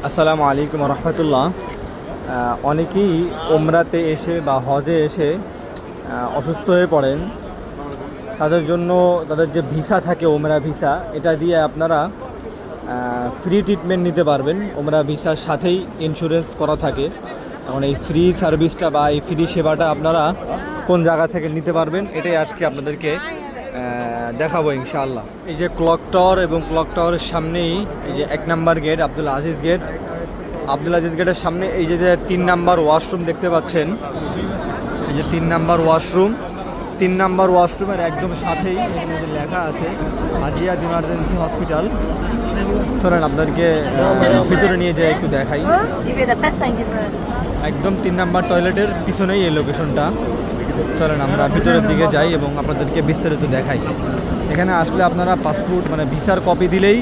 আসসালামু আলাইকুম রহমতুল্লাহ। অনেকেই ওমরাতে এসে বা হজে এসে অসুস্থ হয়ে পড়েন। তাদের জন্য তাদের যে ভিসা থাকে ওমরা ভিসা, এটা দিয়ে আপনারা ফ্রি ট্রিটমেন্ট নিতে পারবেন। ওমরা ভিসার সাথেই ইন্স্যুরেন্স করা থাকে। এখন এই ফ্রি সার্ভিসটা বা এই ফ্রি সেবাটা আপনারা কোন জায়গা থেকে নিতে পারবেন, এটাই আজকে আপনাদেরকে দেখাবো ইনশাআল্লাহ। এই যে ক্লক টাওয়ার এবং ক্লক টাওয়ারের সামনেই এই যে 1 number gate, Abdul Aziz gate. Abdul Aziz গেটের সামনে এই যে 3 নাম্বার ওয়াশরুম দেখতে পাচ্ছেন, এই যে 3 নাম্বার ওয়াশরুম। 3 নাম্বার ওয়াশরুমের একদম সাথেই এখানে যে লেখা আছে আজিয়াদ ইমার্জেন্সি হসপিটাল। চলেন আপনাদেরকে ভিতরে নিয়ে যাই, একটু দেখাই। একদম 3 নাম্বার টয়লেটের পিছনেই এই লোকেশনটা। চলেন আমরা ভিতরের দিকে যাই এবং আপনাদেরকে বিস্তারিত দেখাই। এখানে আসলে আপনারা পাসপোর্ট মানে ভিসার কপি দিলেই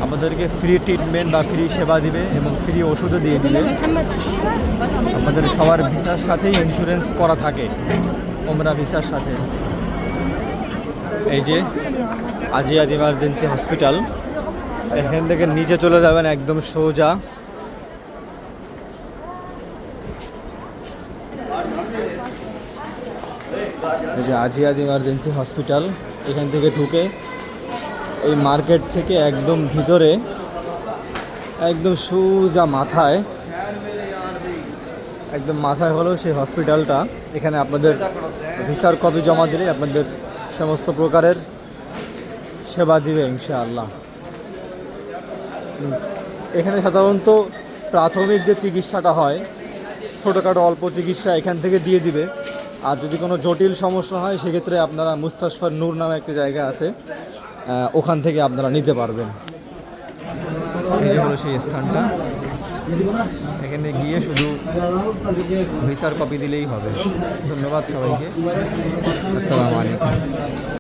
আপনাদেরকে ফ্রি ট্রিটমেন্ট বা ফ্রি সেবা দিবে এবং ফ্রি ওষুধও দিয়ে দিবে। আপনাদের সবার ভিসার সাথেই ইন্স্যুরেন্স করা থাকে, ওমরা ভিসার সাথে। এই যে আজিয়াদ ইমার্জেন্সি হসপিটাল, এখান থেকে নিচে চলে যাবেন একদম সোজা। এই যে আজিয়াদ ইমার্জেন্সি হসপিটাল, এখান থেকে ঢুকে এই মার্কেট থেকে একদম ভিতরে একদম সোজা মাথায়, একদম মাথায় হলো সেই হসপিটালটা। এখানে আপনাদের ভিসার কপি জমা দিলে আপনাদের সমস্ত প্রকারের সেবা দিবে ইনশাআল্লাহ। এখানে সাধারণত প্রাথমিক যে চিকিৎসাটা হয়, ছোটোখাটো অল্প চিকিৎসা এখান থেকে দিয়ে দিবে। আর যদি কোনো জটিল সমস্যা হয় সেক্ষেত্রে আপনারা মুস্তাশফা নূর নামে একটা জায়গা আছে, ওখান থেকে আপনারা নিতে পারবেন। এই যে হলো সেই স্থানটা, এখানে গিয়ে শুধু ভিসার কপি দিলেই হবে। ধন্যবাদ সবাইকে। আসসালামু আলাইকুম।